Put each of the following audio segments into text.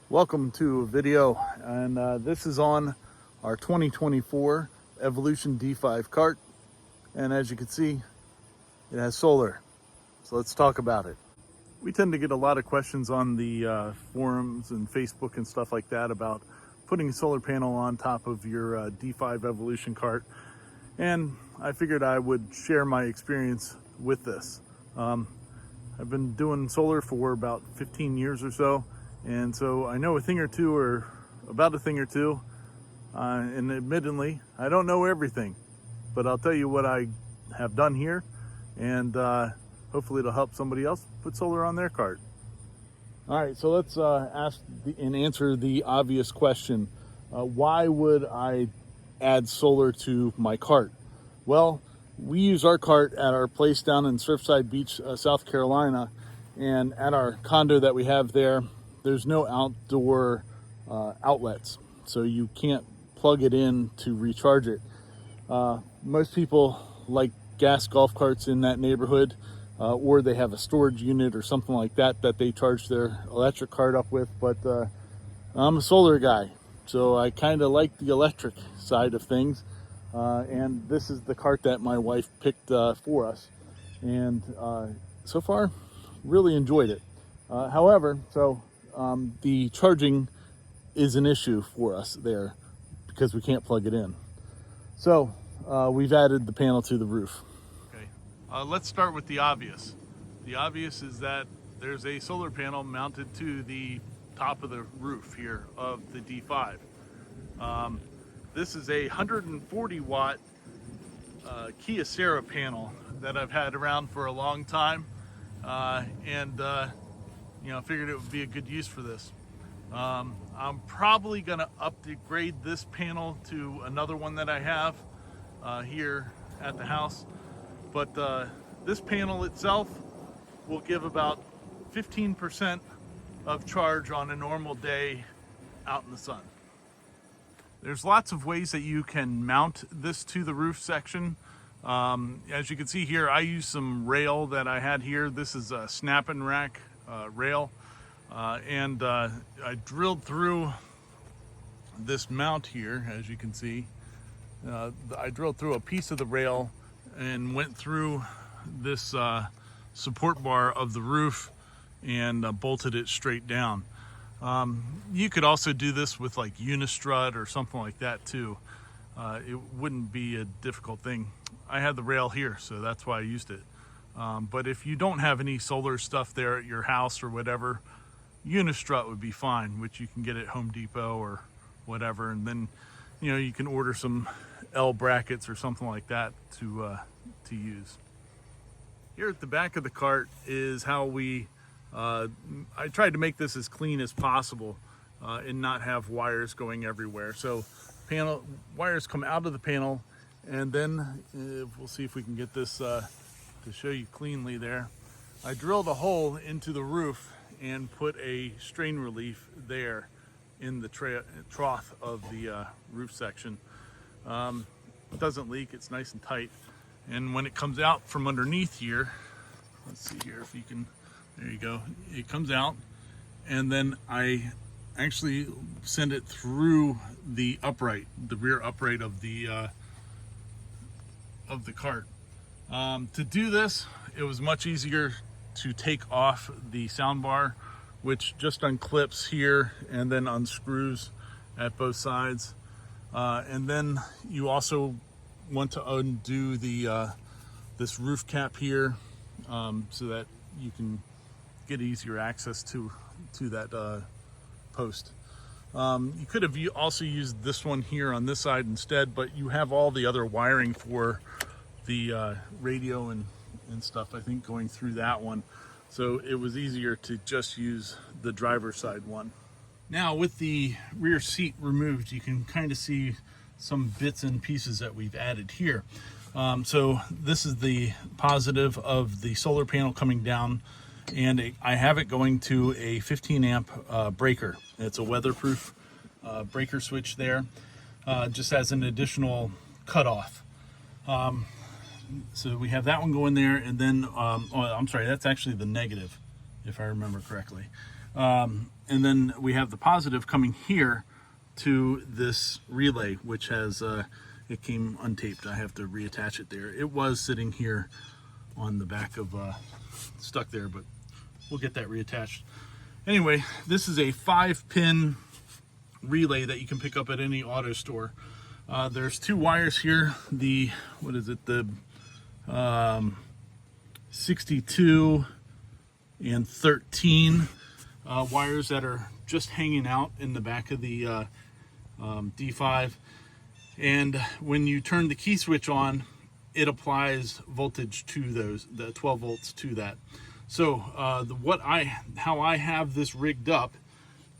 Welcome to a video, and this is on our 2024 Evolution D5 cart, and as you can see, it has solar. So let's talk about it. We tend to get a lot of questions on the forums and Facebook and stuff like that about putting a solar panel on top of your D5 Evolution cart, and I figured I would share my experience with this. I've been doing solar for about 15 years or so, and so I know a thing or two, or about a thing or two, and admittedly, I don't know everything, but I'll tell you what I have done here, and hopefully it'll help somebody else put solar on their cart. All right, so let's ask and answer the obvious question. Why would I add solar to my cart? Well, we use our cart at our place down in Surfside Beach, South Carolina, and at our condo that we have there, there's no outdoor outlets, so you can't plug it in to recharge it. Most people like gas golf carts in that neighborhood, or they have a storage unit or something like that that they charge their electric cart up with, but I'm a solar guy, so I kind of like the electric side of things, and this is the cart that my wife picked for us, and so far really enjoyed it. However, the charging is an issue for us there because we can't plug it in. So we've added the panel to the roof. Okay, let's start with the obvious. The obvious is that there's a solar panel mounted to the top of the roof here of the D5. This is a 140 watt Kyocera panel that I've had around for a long time, and figured it would be a good use for this. I'm probably going to upgrade this panel to another one that I have here at the house, but this panel itself will give about 15% of charge on a normal day out in the sun. There's lots of ways that you can mount this to the roof section. As you can see here, I use some rail that I had here. This is a snap and rack rail, and I drilled through this mount here. As you can see, I drilled through a piece of the rail and went through this support bar of the roof and bolted it straight down. You could also do this with like Unistrut or something like that too. It wouldn't be a difficult thing. I had the rail here, so that's why I used it. But if you don't have any solar stuff there at your house or whatever, Unistrut would be fine, which you can get at Home Depot or whatever, and then you can order some L brackets or something like that to use. Here at the back of the cart is how I tried to make this as clean as possible and not have wires going everywhere. So wires come out of the panel, and then we'll see if we can get this to show you cleanly there. I drilled a hole into the roof and put a strain relief there in the trough of the roof section. It doesn't leak, it's nice and tight. And when it comes out from underneath here, let's see here if you can, there you go, it comes out, and then I actually send it through the upright, the rear upright of the cart. To do this, it was much easier to take off the sound bar, which just unclips here and then unscrews at both sides. And then you also want to undo the this roof cap here, so that you can get easier access to that post. You could have also used this one here on this side instead, but you have all the other wiring for the radio and stuff, I think, going through that one. So it was easier to just use the driver's side one. Now with the rear seat removed, you can kind of see some bits and pieces that we've added here. So this is the positive of the solar panel coming down, and I have it going to a 15 amp breaker. It's a weatherproof breaker switch there, just as an additional cutoff. So we have that one going there, and then, oh, I'm sorry, that's actually the negative, if I remember correctly. And then we have the positive coming here to this relay, which has, it came untaped. I have to reattach it there. It was sitting here on the back of, stuck there, but we'll get that reattached. Anyway, this is a 5-pin relay that you can pick up at any auto store. There's 2 wires here. The, what is it? The 62 and 13 wires that are just hanging out in the back of the D5. And when you turn the key switch on, it applies voltage to those, the 12 volts to that. So how I have this rigged up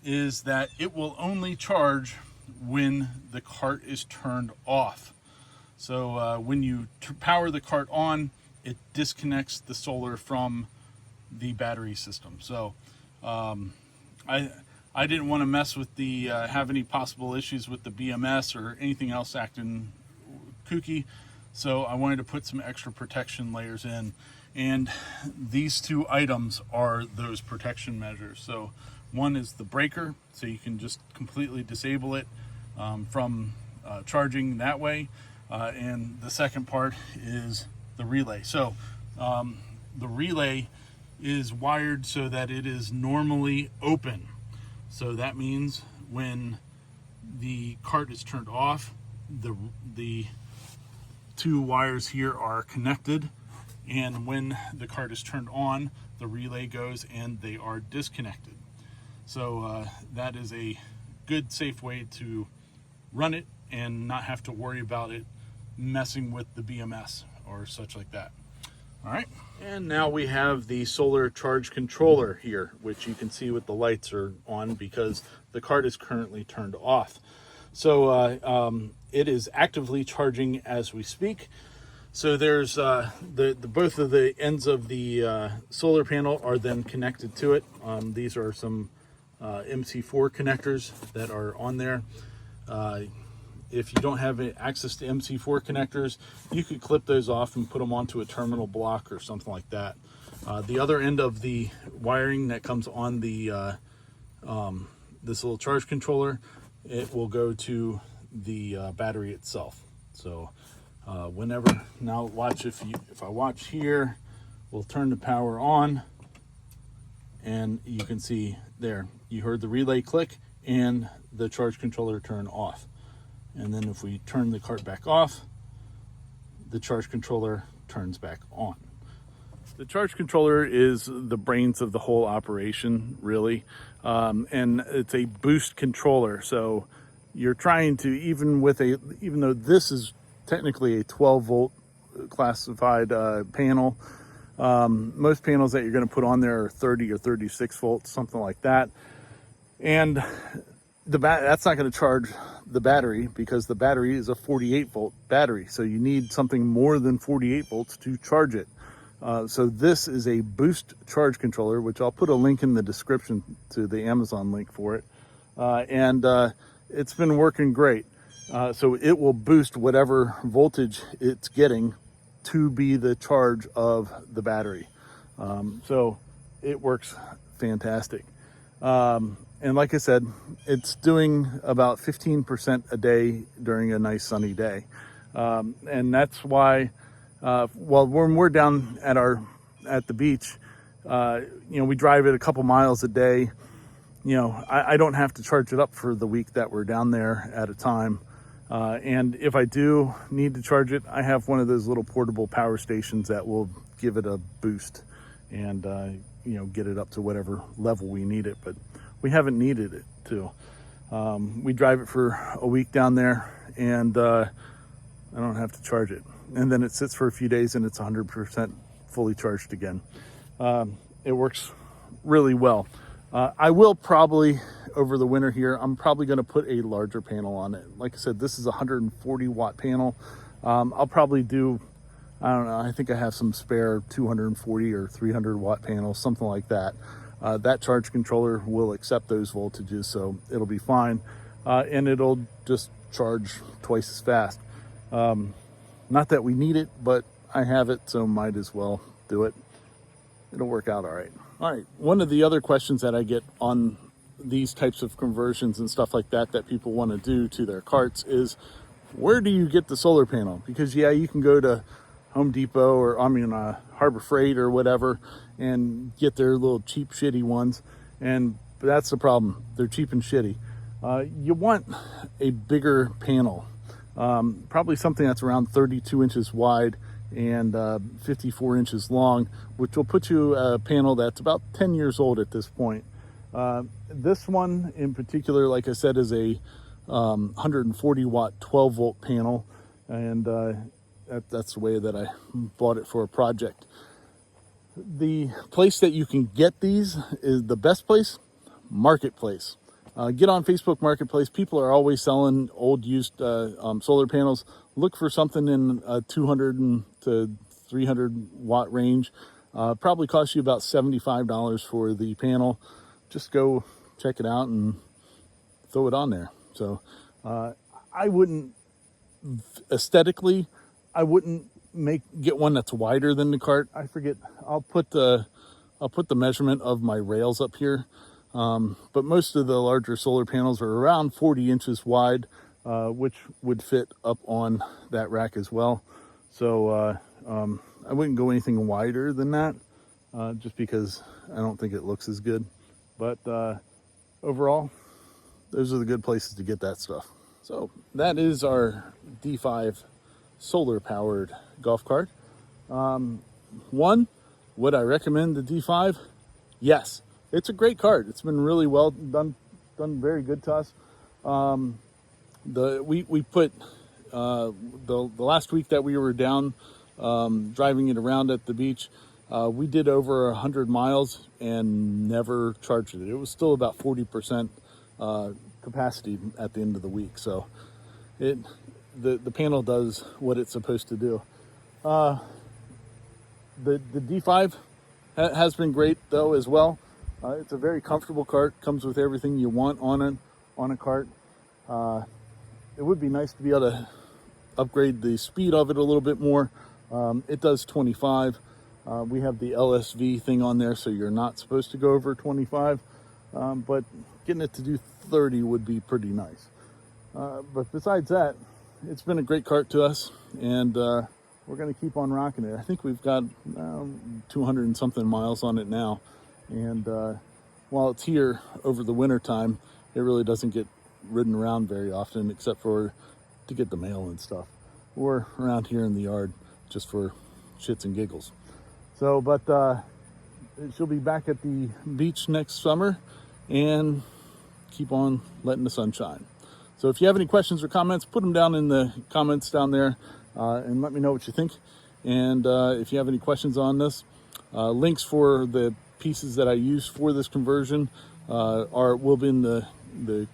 is that it will only charge when the cart is turned off. So when you power the cart on, it disconnects the solar from the battery system. So I didn't want to mess with the have any possible issues with the BMS or anything else acting kooky. So I wanted to put some extra protection layers in, and these 2 items are those protection measures. So one is the breaker, so you can just completely disable it from charging that way, and the second part is the relay. So the relay is wired so that it is normally open. So that means when the cart is turned off, the 2 wires here are connected, and when the cart is turned on, the relay goes and they are disconnected. So that is a good, safe way to run it and not have to worry about it messing with the BMS or such like that. All right, and now we have the solar charge controller here, which you can see with the lights are on because the cart is currently turned off. So it is actively charging as we speak. So there's both of the ends of the solar panel are then connected to it. These are some MC4 connectors that are on there. If you don't have access to MC4 connectors, you could clip those off and put them onto a terminal block or something like that. The other end of the wiring that comes on the this little charge controller, it will go to the battery itself. So whenever, now watch, if I watch here, we'll turn the power on, and you can see there, you heard the relay click and the charge controller turn off. And then if we turn the cart back off, the charge controller turns back on. The charge controller is the brains of the whole operation, really. And it's a boost controller. So you're trying to, even though this is technically a 12 volt classified panel, most panels that you're going to put on there are 30 or 36 volts, something like that. And that's not going to charge the battery because the battery is a 48 volt battery. So you need something more than 48 volts to charge it. So this is a boost charge controller, which I'll put a link in the description to the Amazon link for it. And it's been working great. So it will boost whatever voltage it's getting to be the charge of the battery. So it works fantastic. And like I said, it's doing about 15% a day during a nice sunny day. And that's why, well, when we're down at the beach, we drive it a couple miles a day. I don't have to charge it up for the week that we're down there at a time. And if I do need to charge it, I have one of those little portable power stations that will give it a boost and, get it up to whatever level we need it. But we haven't needed it to. We drive it for a week down there, and I don't have to charge it. And then it sits for a few days and it's 100% fully charged again. It works really well. I will probably, over the winter here, I'm probably going to put a larger panel on it. Like I said, this is a 140 watt panel. I'll probably do, I don't know, I think I have some spare 240 or 300 watt panels, something like that. That charge controller will accept those voltages, so it'll be fine. And it'll just charge twice as fast. Not that we need it, but I have it, so might as well do it. It'll work out all right. All right, one of the other questions that I get on these types of conversions and stuff like that that people want to do to their carts is, where do you get the solar panel? Because yeah, you can go to Home Depot or Harbor Freight or whatever and get their little cheap shitty ones, and that's the problem, they're cheap and shitty. You want a bigger panel, probably something that's around 32 inches wide and 54 inches long, which will put you a panel that's about 10 years old at this point. This one in particular, like I said, is a 140 watt 12 volt panel, and that's the way that I bought it for a project. The place that you can get these is the best place, Marketplace. Get on Facebook Marketplace. People are always selling old used solar panels. Look for something in a 200 to 300 watt range. Probably costs you about $75 for the panel. Just go check it out and throw it on there. So I wouldn't, aesthetically, I wouldn't get one that's wider than the cart. I forget, I'll put the measurement of my rails up here. But most of the larger solar panels are around 40 inches wide, which would fit up on that rack as well. So I wouldn't go anything wider than that, just because I don't think it looks as good. But overall, those are the good places to get that stuff. So that is our D5 solar powered golf cart. One, would I recommend the D5? Yes. It's a great cart. It's been really well done very good to us. We put the last week that we were down driving it around at the beach, we did over 100 miles and never charged it. It was still about 40% capacity at the end of the week. So the panel does what it's supposed to do. The D5 has been great though as well. It's a very comfortable cart, comes with everything you want on a cart. It would be nice to be able to upgrade the speed of it a little bit more. It does 25. We have the LSV thing on there, so you're not supposed to go over 25, but getting it to do 30 would be pretty nice. But besides that, it's been a great cart to us, and we're going to keep on rocking it. I think we've got 200 and something miles on it now. And while it's here over the winter time, it really doesn't get ridden around very often, except for to get the mail and stuff, or around here in the yard just for shits and giggles. So, but she'll be back at the beach next summer and keep on letting the sun shine. So if you have any questions or comments, put them down in the comments down there and let me know what you think. And if you have any questions on this, links for the pieces that I use for this conversion will be in the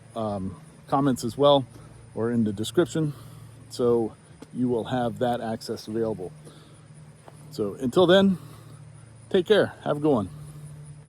comments as well, or in the description, so you will have that access available. So until then, take care, have a good one.